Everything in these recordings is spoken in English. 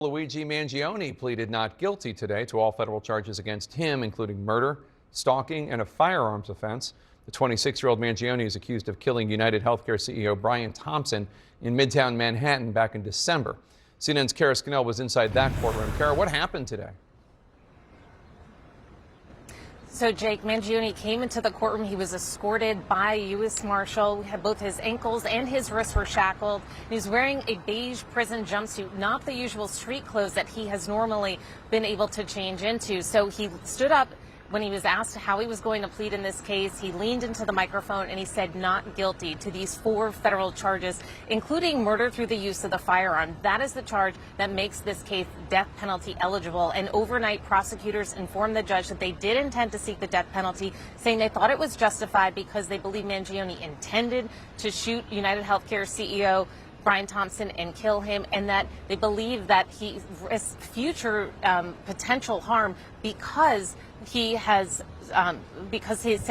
Luigi Mangione pleaded not guilty today to all federal charges against him, including murder, stalking, and a firearms offense. The 26-year-old Mangione is accused of killing UnitedHealthcare CEO Brian Thompson in Midtown Manhattan back in December. CNN's Kara Scannell was inside that courtroom. Kara, what happened today? So, Jake, Mangione came into the courtroom. He was escorted by a U.S. Marshal. Both his ankles and his wrists were shackled. He was wearing a beige prison jumpsuit, not the usual street clothes that he has normally been able to change into. So he stood up. When he was asked how he was going to plead in this case, he leaned into the microphone and he said not guilty to these 4 federal charges, including murder through the use of the firearm. That is the charge that makes this case death penalty eligible. And overnight, prosecutors informed the judge that they did intend to seek the death penalty, saying they thought it was justified because they believe Mangione intended to shoot UnitedHealthcare CEO Brian Thompson and kill him, and that they believe that he risks future potential harm because he say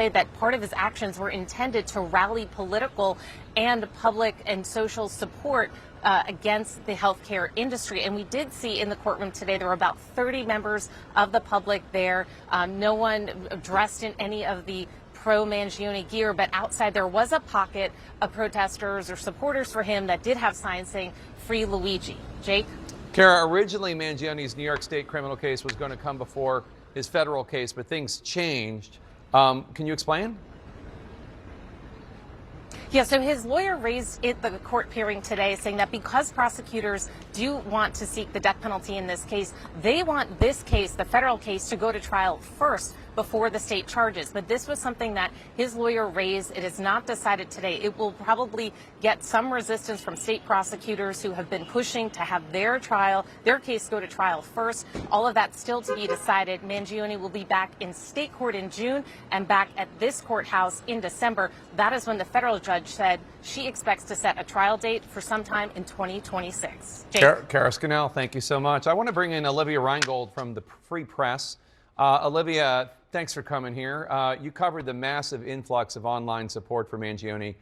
that part of his actions were intended to rally political and public and social support against the healthcare industry. And we did see in the courtroom today there were about 30 members of the public there. No one dressed in any of the pro-Mangione gear, but outside there was a pocket of protesters or supporters for him that did have signs saying "Free Luigi." Jake? Kara, originally Mangione's New York State criminal case was going to come before his federal case, but things changed. Can you explain? Yeah, so his lawyer raised at the court hearing today saying that because prosecutors do want to seek the death penalty in this case, they want this case, the federal case, to go to trial first before the state charges. But this was something that his lawyer raised. It is not decided today. It will probably get some resistance from state prosecutors who have been pushing to have their case go to trial first. All of that still to be decided. Mangione will be back in state court in June and back at this courthouse in December. That is when the federal judge said she expects to set a trial date for sometime in 2026. Kara Scannell, thank you so much. I want to bring in Olivia Reingold from the Free Press. Olivia, thanks for coming here. You covered the massive influx of online support for Mangione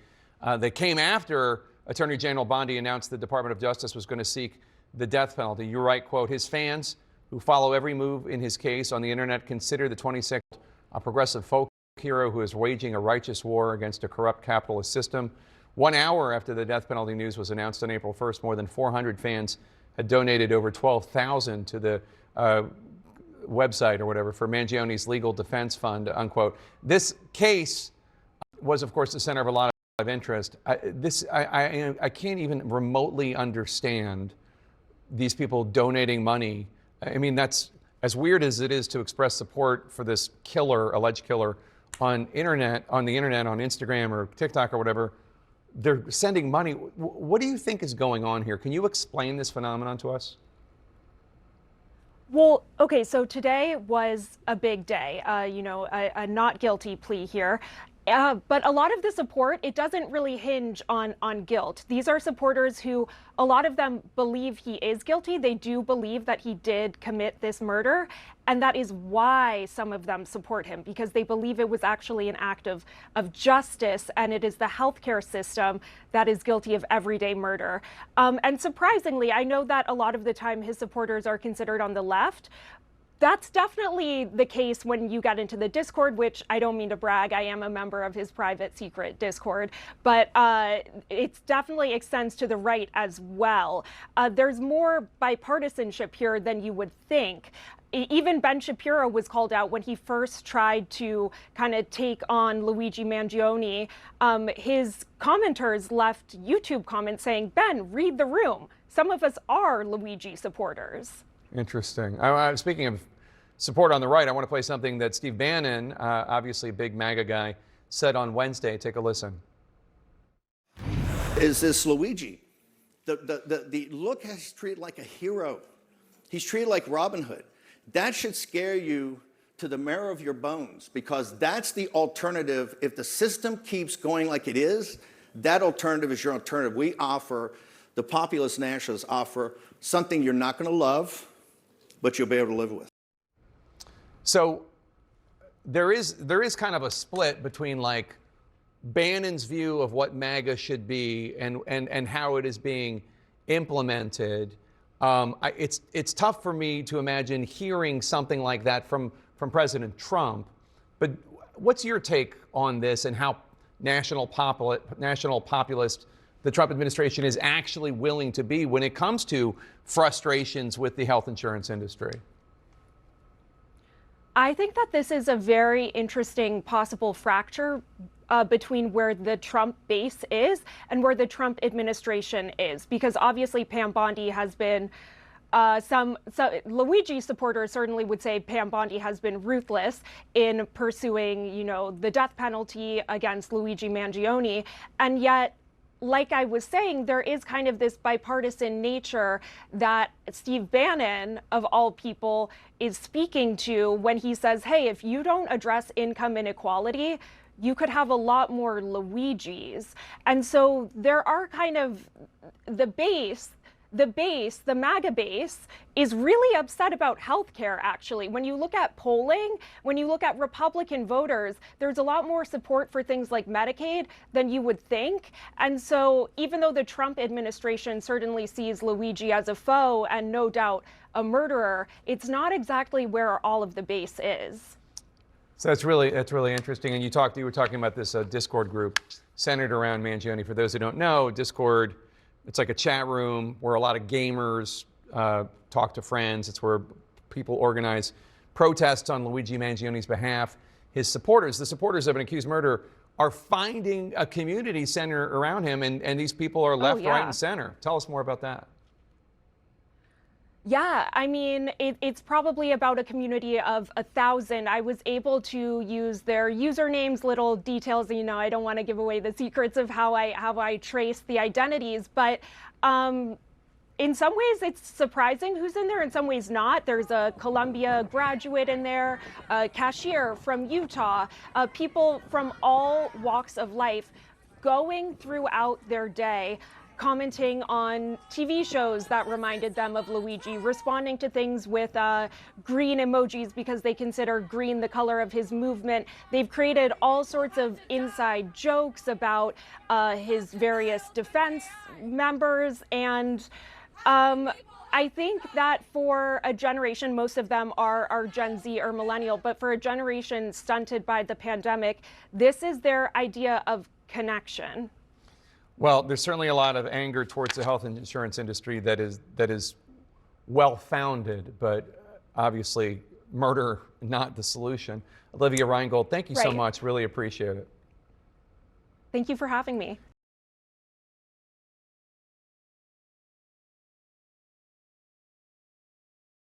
that came after Attorney General Bondi announced the Department of Justice was going to seek the death penalty. You write, quote, his fans who follow every move in his case on the internet consider the 26th a progressive folk hero who is waging a righteous war against a corrupt capitalist system. 1 hour after the death penalty news was announced on April 1st, more than 400 fans had donated over $12,000 to the website or whatever for Mangione's legal defense fund, unquote. This case was, of course, the center of a lot of interest. I can't even remotely understand these people donating money. I mean, that's as weird as it is to express support for this killer, alleged killer, on the internet, on Instagram or TikTok or whatever. They're sending money. What do you think is going on here? Can you explain this phenomenon to us? Well, okay, so today was a big day, a not guilty plea here. But a lot of the support, it doesn't really hinge on guilt. These are supporters who, a lot of them believe he is guilty. They do believe that he did commit this murder. And that is why some of them support him, because they believe it was actually an act of justice, and it is the healthcare system that is guilty of everyday murder. And surprisingly, I know that a lot of the time his supporters are considered on the left. That's definitely the case when you get into the Discord, which I don't mean to brag, I am a member of his private secret Discord, but it definitely extends to the right as well. There's more bipartisanship here than you would think. Even Ben Shapiro was called out when he first tried to kind of take on Luigi Mangione. His commenters left YouTube comments saying, Ben, read the room. Some of us are Luigi supporters. Interesting. Speaking of support on the right, I want to play something that Steve Bannon, obviously a big MAGA guy, said on Wednesday. Take a listen. Is this Luigi? The look he's treated like a hero. He's treated like Robin Hood. That should scare you to the marrow of your bones, because that's the alternative. If the system keeps going like it is, that alternative is your alternative. We offer, the populist nationalists offer something you're not going to love, but you'll be able to live with. So there is kind of a split between like Bannon's view of what MAGA should be and how it is being implemented. It's tough for me to imagine hearing something like that from President Trump. But what's your take on this and how national populist the Trump administration is actually willing to be when it comes to frustrations with the health insurance industry? I think that this is a very interesting possible fracture between where the Trump base is and where the Trump administration is, because obviously Pam Bondi has been some Luigi supporters certainly would say Pam Bondi has been ruthless in pursuing, the death penalty against Luigi Mangione, and yet, like I was saying, there is kind of this bipartisan nature that Steve Bannon, of all people, is speaking to when he says, hey, if you don't address income inequality, you could have a lot more Luigis. And so there are kind of the MAGA base is really upset about healthcare, actually. When you look at polling, when you look at Republican voters, there's a lot more support for things like Medicaid than you would think. And so even though the Trump administration certainly sees Luigi as a foe and no doubt a murderer, it's not exactly where all of the base is. So that's really interesting. And you were talking about this Discord group centered around Mangione. For those who don't know, Discord, it's like a chat room where a lot of gamers talk to friends. It's where people organize protests on Luigi Mangione's behalf. His supporters, the supporters of an accused murderer, are finding a community center around him, and these people are left, right, and center. Tell us more about that. Yeah, I mean, it's probably about a community of 1,000. I was able to use their usernames, little details. I don't want to give away the secrets of how I trace the identities, but in some ways it's surprising who's in there. In some ways not. There's a Columbia graduate in there, a cashier from Utah, people from all walks of life going throughout their day, commenting on TV shows that reminded them of Luigi, responding to things with green emojis because they consider green the color of his movement. They've created all sorts of inside jokes about his various defense members. And I think that for a generation, most of them are Gen Z or millennial, but for a generation stunted by the pandemic, this is their idea of connection. Well, there's certainly a lot of anger towards the health insurance industry that is well-founded, but obviously murder not the solution. Olivia Reingold, thank you so much. Really appreciate it. Thank you for having me.